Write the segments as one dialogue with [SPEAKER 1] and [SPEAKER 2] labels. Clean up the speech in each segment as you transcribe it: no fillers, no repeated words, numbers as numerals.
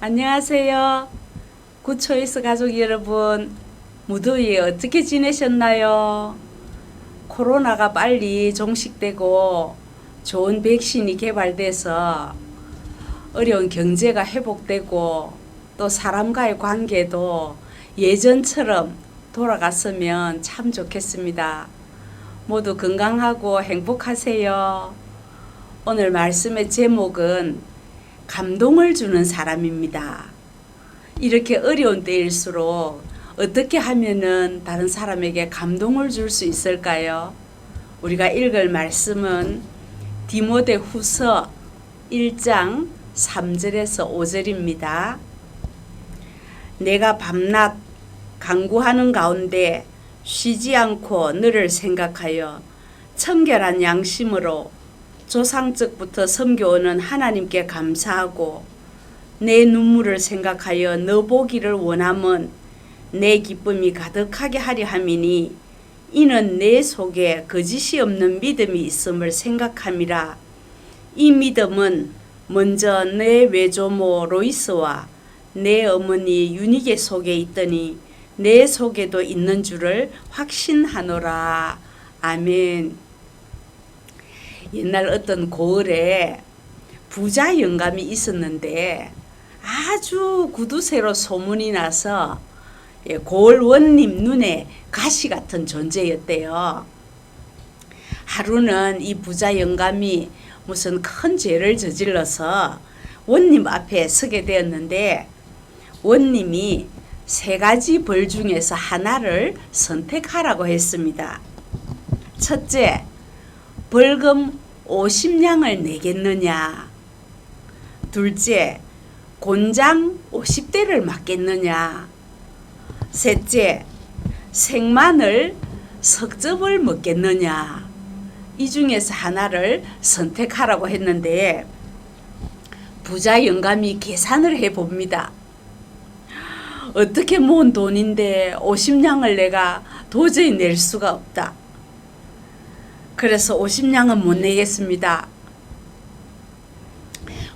[SPEAKER 1] 안녕하세요. 굿초이스 가족 여러분, 무더위 어떻게 지내셨나요? 코로나가 빨리 종식되고 좋은 백신이 개발돼서 어려운 경제가 회복되고 또 사람과의 관계도 예전처럼 돌아갔으면 참 좋겠습니다. 모두 건강하고 행복하세요. 오늘 말씀의 제목은 감동을 주는 사람입니다. 이렇게 어려운 때일수록 어떻게 하면은 다른 사람에게 감동을 줄 수 있을까요? 우리가 읽을 말씀은 디모데 후서 1장 3절에서 5절입니다. 내가 밤낮 간구하는 가운데 쉬지 않고 너를 생각하여 청결한 양심으로 조상적부터 섬겨오는 하나님께 감사하고 내 눈물을 생각하여 너 보기를 원함은 내 기쁨이 가득하게 하려 함이니 이는 내 속에 거짓이 없는 믿음이 있음을 생각함이라. 이 믿음은 먼저 내 외조모 로이스와 내 어머니 유니게 속에 있더니 내 속에도 있는 줄을 확신하노라. 아멘. 옛날 어떤 고을에 부자 영감이 있었는데 아주 구두쇠로 소문이 나서 고을 원님 눈에 가시 같은 존재였대요. 하루는 이 부자 영감이 무슨 큰 죄를 저질러서 원님 앞에 서게 되었는데 원님이 세 가지 벌 중에서 하나를 선택하라고 했습니다. 첫째, 벌금 50냥을 내겠느냐. 둘째, 곤장 50대를 맞겠느냐. 셋째, 생마늘 석접을 먹겠느냐. 이 중에서 하나를 선택하라고 했는데 부자 영감이 계산을 해봅니다. 어떻게 모은 돈인데 50냥을 내가 도저히 낼 수가 없다. 그래서 50냥은 못 내겠습니다.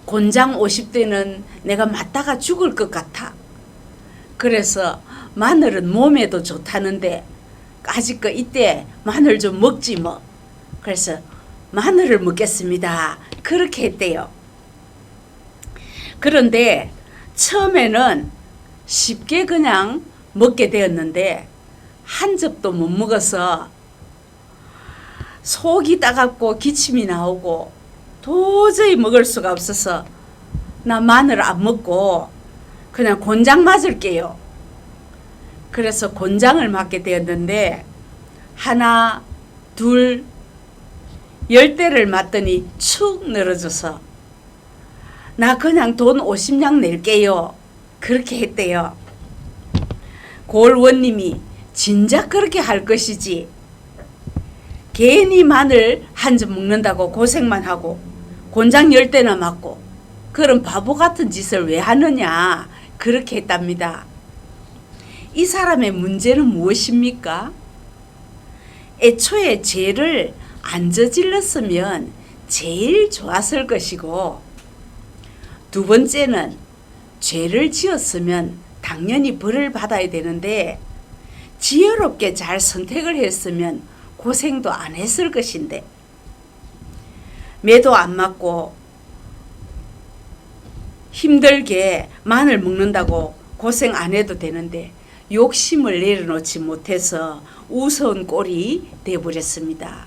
[SPEAKER 1] 곤장 50대는 내가 맞다가 죽을 것 같아. 그래서 마늘은 몸에도 좋다는데 아직껏 이때 마늘 좀 먹지 뭐. 그래서 마늘을 먹겠습니다. 그렇게 했대요. 그런데 처음에는 쉽게 그냥 먹게 되었는데 한 접도 못 먹어서 속이 따갑고 기침이 나오고 도저히 먹을 수가 없어서 나 마늘 안 먹고 그냥 곤장 맞을게요. 그래서 곤장을 맞게 되었는데 하나, 둘, 10대를 맞더니 축 늘어져서 나 그냥 돈 50냥 낼게요. 그렇게 했대요. 고을 원님이 진작 그렇게 할 것이지 괜히 마늘 한 점 먹는다고 고생만 하고 곤장 10대나 맞고 그런 바보 같은 짓을 왜 하느냐 그렇게 했답니다. 이 사람의 문제는 무엇입니까? 애초에 죄를 안 저질렀으면 제일 좋았을 것이고 두 번째는 죄를 지었으면 당연히 벌을 받아야 되는데 지혜롭게 잘 선택을 했으면 고생도 안 했을 것인데 매도 안 맞고 힘들게 마늘 먹는다고 고생 안 해도 되는데 욕심을 내려놓지 못해서 우스운 꼴이 되어버렸습니다.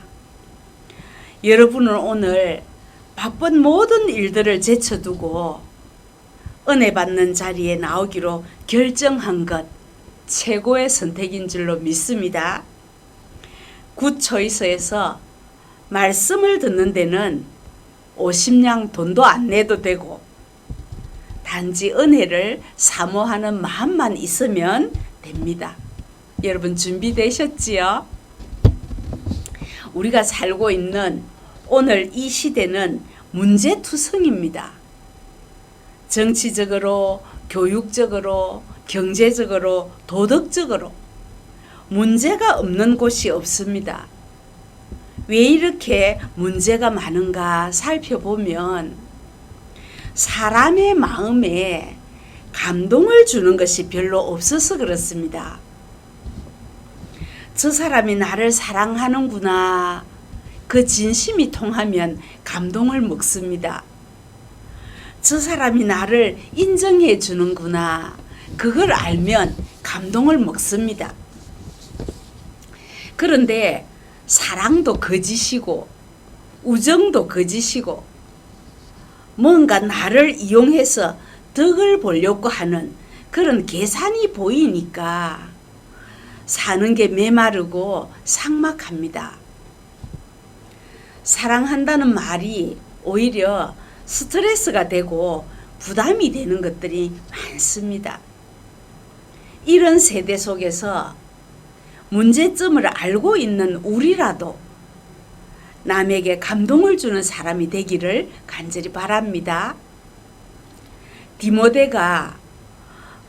[SPEAKER 1] 여러분은 오늘 바쁜 모든 일들을 제쳐두고 은혜 받는 자리에 나오기로 결정한 것 최고의 선택인 줄로 믿습니다. 굿초이스에서 말씀을 듣는 데는 50냥 돈도 안 내도 되고 단지 은혜를 사모하는 마음만 있으면 됩니다. 여러분 준비되셨지요? 우리가 살고 있는 오늘 이 시대는 문제투성입니다. 정치적으로, 교육적으로, 경제적으로, 도덕적으로 문제가 없는 곳이 없습니다. 왜 이렇게 문제가 많은가 살펴보면 사람의 마음에 감동을 주는 것이 별로 없어서 그렇습니다. 저 사람이 나를 사랑하는구나. 그 진심이 통하면 감동을 먹습니다. 저 사람이 나를 인정해 주는구나. 그걸 알면 감동을 먹습니다. 그런데 사랑도 거짓이고 우정도 거짓이고 뭔가 나를 이용해서 덕을 보려고 하는 그런 계산이 보이니까 사는 게 메마르고 삭막합니다. 사랑한다는 말이 오히려 스트레스가 되고 부담이 되는 것들이 많습니다. 이런 세대 속에서 문제점을 알고 있는 우리라도 남에게 감동을 주는 사람이 되기를 간절히 바랍니다. 디모데가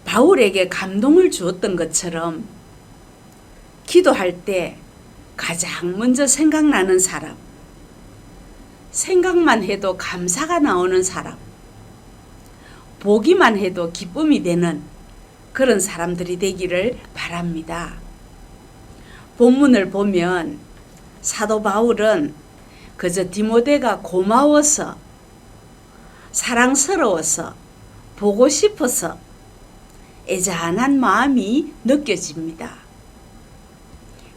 [SPEAKER 1] 바울에게 감동을 주었던 것처럼 기도할 때 가장 먼저 생각나는 사람, 생각만 해도 감사가 나오는 사람, 보기만 해도 기쁨이 되는 그런 사람들이 되기를 바랍니다. 본문을 보면 사도 바울은 그저 디모데가 고마워서 사랑스러워서 보고 싶어서 애잔한 마음이 느껴집니다.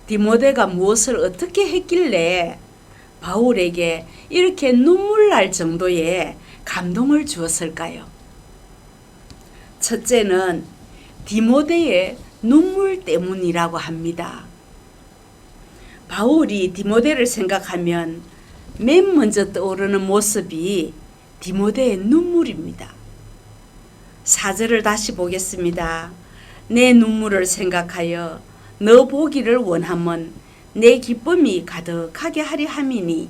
[SPEAKER 1] 디모데가 무엇을 어떻게 했길래 바울에게 이렇게 눈물 날 정도의 감동을 주었을까요? 첫째는 디모데의 눈물 때문이라고 합니다. 바울이 디모데를 생각하면 맨 먼저 떠오르는 모습이 디모데의 눈물입니다. 4절을 다시 보겠습니다. 내 눈물을 생각하여 너 보기를 원하면 내 기쁨이 가득하게 하리 함이니.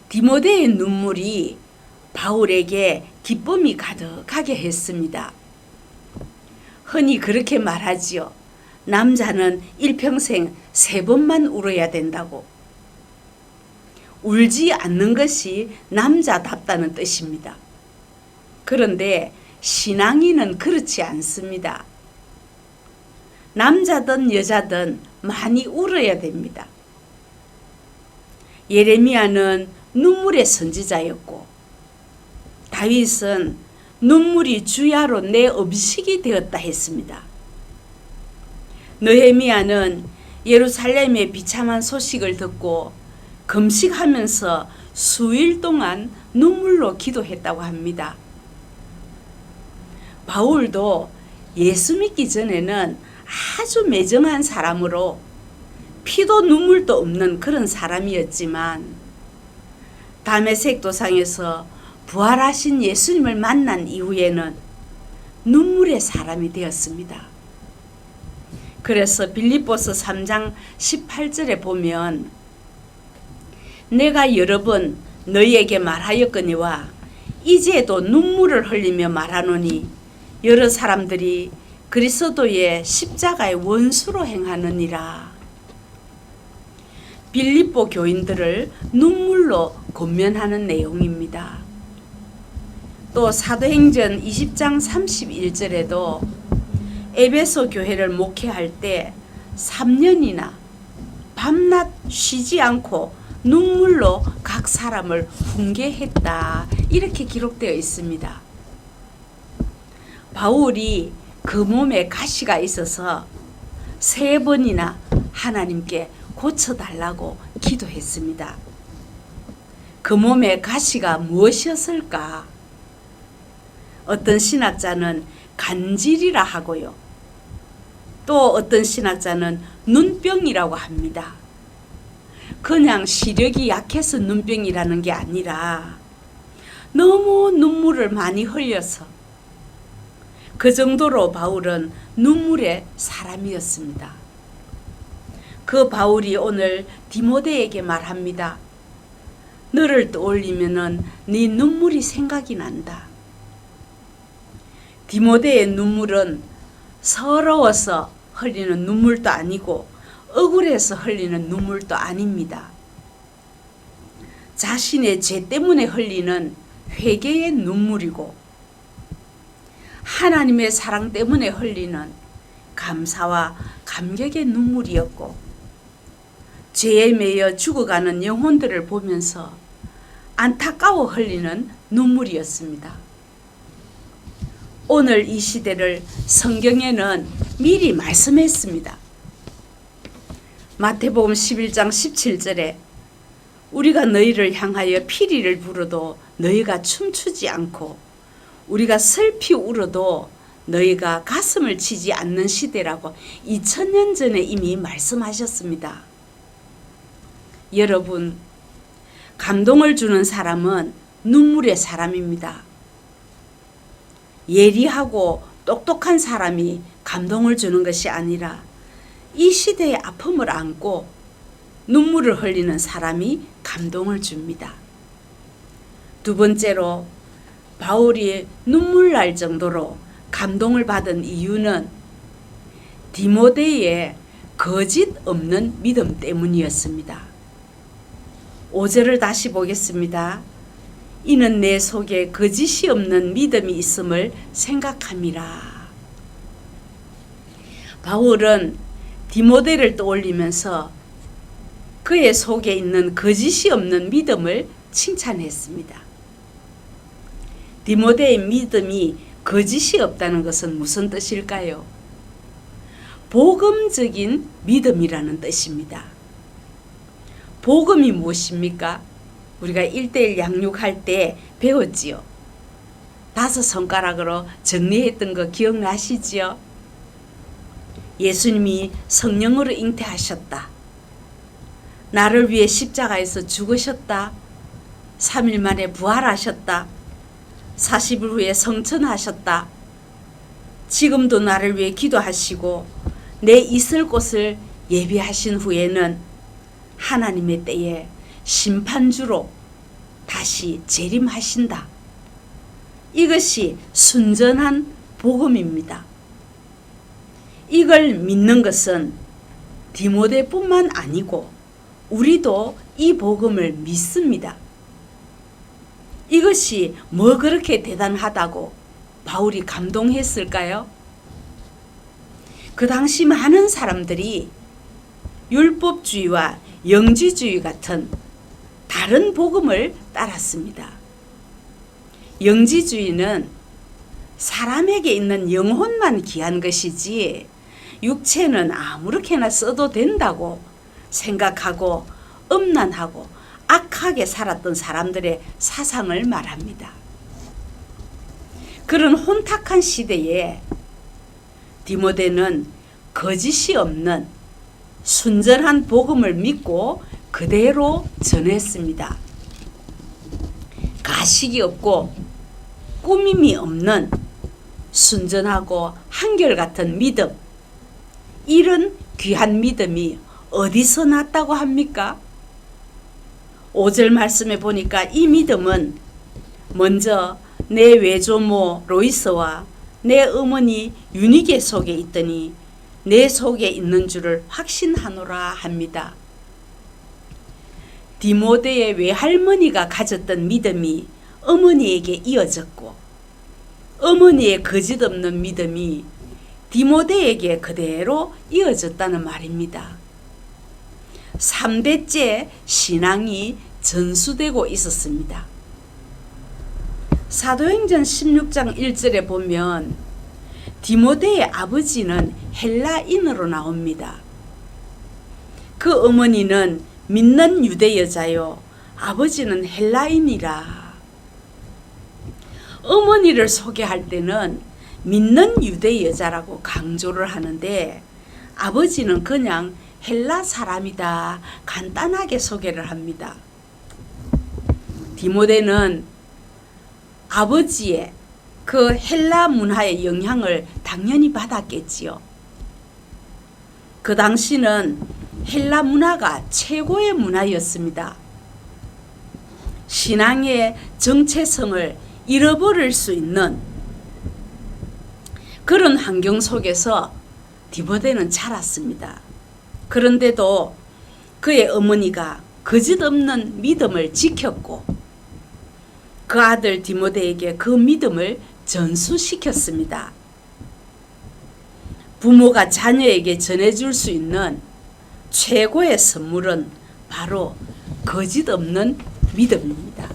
[SPEAKER 1] 디모데의 눈물이 바울에게 기쁨이 가득하게 했습니다. 흔히 그렇게 말하지요. 남자는 일평생 3번만 울어야 된다고. 울지 않는 것이 남자답다는 뜻입니다. 그런데 신앙인은 그렇지 않습니다. 남자든 여자든 많이 울어야 됩니다. 예레미야는 눈물의 선지자였고 다윗은 눈물이 주야로 내 음식이 되었다 했습니다. 느헤미야는 예루살렘의 비참한 소식을 듣고 금식하면서 수일 동안 눈물로 기도했다고 합니다. 바울도 예수 믿기 전에는 아주 매정한 사람으로 피도 눈물도 없는 그런 사람이었지만 다메섹 도상에서 부활하신 예수님을 만난 이후에는 눈물의 사람이 되었습니다. 그래서 빌립보서 3장 18절에 보면 내가 여러 번 너희에게 말하였거니와 이제도 눈물을 흘리며 말하노니 여러 사람들이 그리스도의 십자가의 원수로 행하느니라. 빌립보 교인들을 눈물로 권면하는 내용입니다. 또 사도행전 20장 31절에도 에베소 교회를 목회할 때 3년이나 밤낮 쉬지 않고 눈물로 각 사람을 훈계했다. 이렇게 기록되어 있습니다. 바울이 그 몸에 가시가 있어서 3번이나 하나님께 고쳐달라고 기도했습니다. 그 몸에 가시가 무엇이었을까? 어떤 신학자는 간질이라 하고요. 또 어떤 신학자는 눈병이라고 합니다. 그냥 시력이 약해서 눈병이라는 게 아니라 너무 눈물을 많이 흘려서 그 정도로 바울은 눈물의 사람이었습니다. 그 바울이 오늘 디모데에게 말합니다. 너를 떠올리면은 네 눈물이 생각이 난다. 디모데의 눈물은 서러워서 흘리는 눈물도 아니고 억울해서 흘리는 눈물도 아닙니다. 자신의 죄 때문에 흘리는 회개의 눈물이고 하나님의 사랑 때문에 흘리는 감사와 감격의 눈물이었고, 죄에 매여 죽어가는 영혼들을 보면서 안타까워 흘리는 눈물이었습니다. 오늘 이 시대를 성경에는 미리 말씀했습니다. 마태복음 11장 17절에 우리가 너희를 향하여 피리를 불어도 너희가 춤추지 않고 우리가 슬피 울어도 너희가 가슴을 치지 않는 시대라고 2000년 전에 이미 말씀하셨습니다. 여러분, 감동을 주는 사람은 눈물의 사람입니다. 예리하고 똑똑한 사람이 감동을 주는 것이 아니라 이 시대의 아픔을 안고 눈물을 흘리는 사람이 감동을 줍니다. 두 번째로, 바울이 눈물 날 정도로 감동을 받은 이유는 디모데의 거짓 없는 믿음 때문이었습니다. 5절을 다시 보겠습니다. 이는 내 속에 거짓이 없는 믿음이 있음을 생각함이라. 바울은 디모데를 떠올리면서 그의 속에 있는 거짓이 없는 믿음을 칭찬했습니다. 디모데의 믿음이 거짓이 없다는 것은 무슨 뜻일까요? 복음적인 믿음이라는 뜻입니다. 복음이 무엇입니까? 우리가 1:1 양육할 때 배웠지요. 5손가락으로 정리했던 거 기억나시지요? 예수님이 성령으로 잉태하셨다. 나를 위해 십자가에서 죽으셨다. 3일 만에 부활하셨다. 40일 후에 성천하셨다. 지금도 나를 위해 기도하시고 내 있을 곳을 예비하신 후에는 하나님의 때에 심판주로 다시 재림하신다. 이것이 순전한 복음입니다. 이걸 믿는 것은 디모데뿐만 아니고 우리도 이 복음을 믿습니다. 이것이 뭐 그렇게 대단하다고 바울이 감동했을까요? 그 당시 많은 사람들이 율법주의와 영지주의 같은 다른 복음을 따랐습니다. 영지주의는 사람에게 있는 영혼만 귀한 것이지 육체는 아무렇게나 써도 된다고 생각하고 음란하고 악하게 살았던 사람들의 사상을 말합니다. 그런 혼탁한 시대에 디모데는 거짓이 없는 순전한 복음을 믿고 그대로 전했습니다. 가식이 없고 꾸밈이 없는 순전하고 한결같은 믿음, 이런 귀한 믿음이 어디서 났다고 합니까? 5절 말씀에 보니까 이 믿음은 먼저 내 외조모 로이스와 내 어머니 유니게 속에 있더니 내 속에 있는 줄을 확신하노라 합니다. 디모데의 외할머니가 가졌던 믿음이 어머니에게 이어졌고 어머니의 거짓 없는 믿음이 디모데에게 그대로 이어졌다는 말입니다. 3대째 신앙이 전수되고 있었습니다. 사도행전 16장 1절에 보면 디모데의 아버지는 헬라인으로 나옵니다. 그 어머니는 믿는 유대 여자요, 아버지는 헬라인이라. 어머니를 소개할 때는 믿는 유대 여자라고 강조를 하는데 아버지는 그냥 헬라 사람이다 간단하게 소개를 합니다. 디모데는 아버지의 그 헬라 문화의 영향을 당연히 받았겠지요. 그 당시는 헬라 문화가 최고의 문화였습니다. 신앙의 정체성을 잃어버릴 수 있는 그런 환경 속에서 디모데는 자랐습니다. 그런데도 그의 어머니가 거짓 없는 믿음을 지켰고 그 아들 디모데에게 그 믿음을 전수시켰습니다. 부모가 자녀에게 전해줄 수 있는 최고의 선물은 바로 거짓 없는 믿음입니다.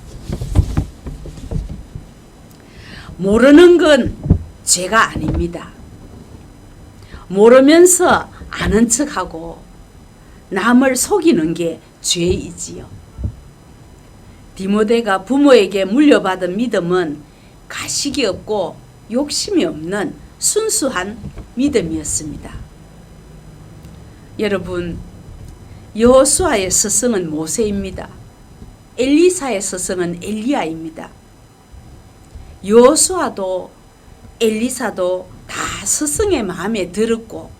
[SPEAKER 1] 모르는 건 죄가 아닙니다. 모르면서 아는 척하고 남을 속이는 게 죄이지요. 디모데가 부모에게 물려받은 믿음은 가식이 없고 욕심이 없는 순수한 믿음이었습니다. 여러분, 여호수아의 스승은 모세입니다. 엘리사의 스승은 엘리야입니다. 여호수아도 엘리사도 다 스승의 마음에 들었고,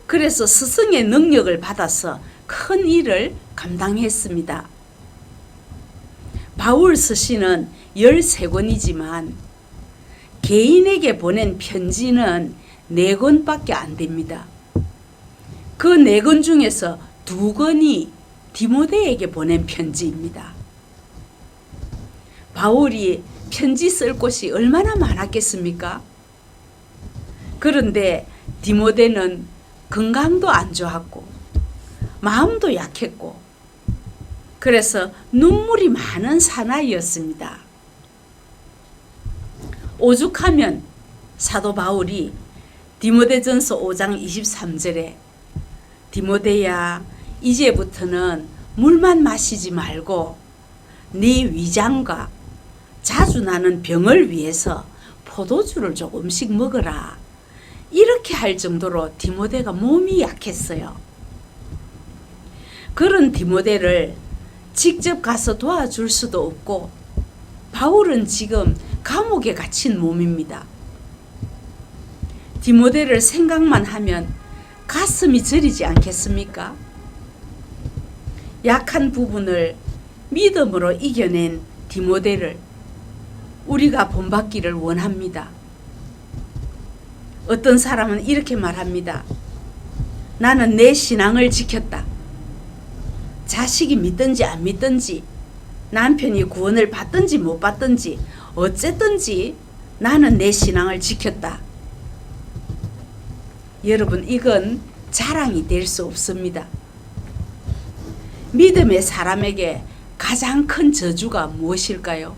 [SPEAKER 1] 그래서 스승의 능력을 받아서 큰 일을 감당했습니다. 바울 서신은 13권이지만 개인에게 보낸 편지는 4권밖에 안 됩니다. 그 4권 중에서 2권이 디모데에게 보낸 편지입니다. 바울이 편지 쓸 곳이 얼마나 많았겠습니까? 그런데 디모데는 건강도 안 좋았고 마음도 약했고 그래서 눈물이 많은 사나이였습니다. 오죽하면 사도 바울이 디모데전서 5장 23절에 디모데야, 이제부터는 물만 마시지 말고 네 위장과 자주 나는 병을 위해서 포도주를 조금씩 먹어라, 이렇게 할 정도로 디모데가 몸이 약했어요. 그런 디모데를 직접 가서 도와줄 수도 없고 바울은 지금 감옥에 갇힌 몸입니다. 디모데를 생각만 하면 가슴이 저리지 않겠습니까? 약한 부분을 믿음으로 이겨낸 디모데를 우리가 본받기를 원합니다. 어떤 사람은 이렇게 말합니다. 나는 내 신앙을 지켰다. 자식이 믿든지 안 믿든지, 남편이 구원을 받든지 못 받든지, 어쨌든지 나는 내 신앙을 지켰다. 여러분, 이건 자랑이 될 수 없습니다. 믿음의 사람에게 가장 큰 저주가 무엇일까요?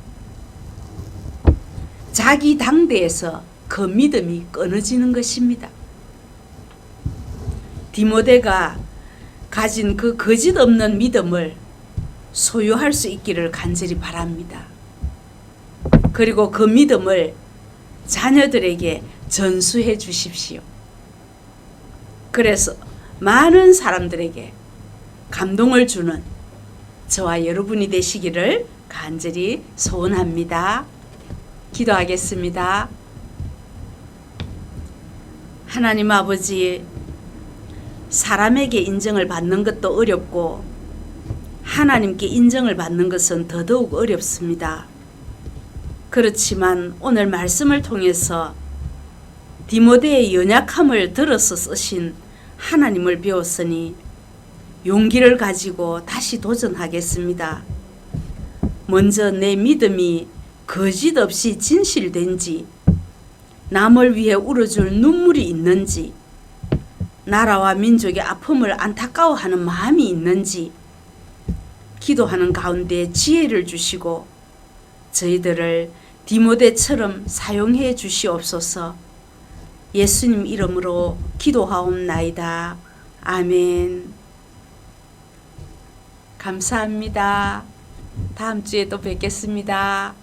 [SPEAKER 1] 자기 당대에서 그 믿음이 끊어지는 것입니다. 디모데가 가진 그 거짓 없는 믿음을 소유할 수 있기를 간절히 바랍니다. 그리고 그 믿음을 자녀들에게 전수해 주십시오. 그래서 많은 사람들에게 감동을 주는 저와 여러분이 되시기를 간절히 소원합니다. 기도하겠습니다. 하나님 아버지, 사람에게 인정을 받는 것도 어렵고 하나님께 인정을 받는 것은 더더욱 어렵습니다. 그렇지만 오늘 말씀을 통해서 디모데의 연약함을 들어서 쓰신 하나님을 배웠으니 용기를 가지고 다시 도전하겠습니다. 먼저 내 믿음이 거짓 없이 진실된지, 남을 위해 울어줄 눈물이 있는지, 나라와 민족의 아픔을 안타까워하는 마음이 있는지 기도하는 가운데 지혜를 주시고 저희들을 디모데처럼 사용해 주시옵소서. 예수님 이름으로 기도하옵나이다. 아멘. 감사합니다. 다음 주에 또 뵙겠습니다.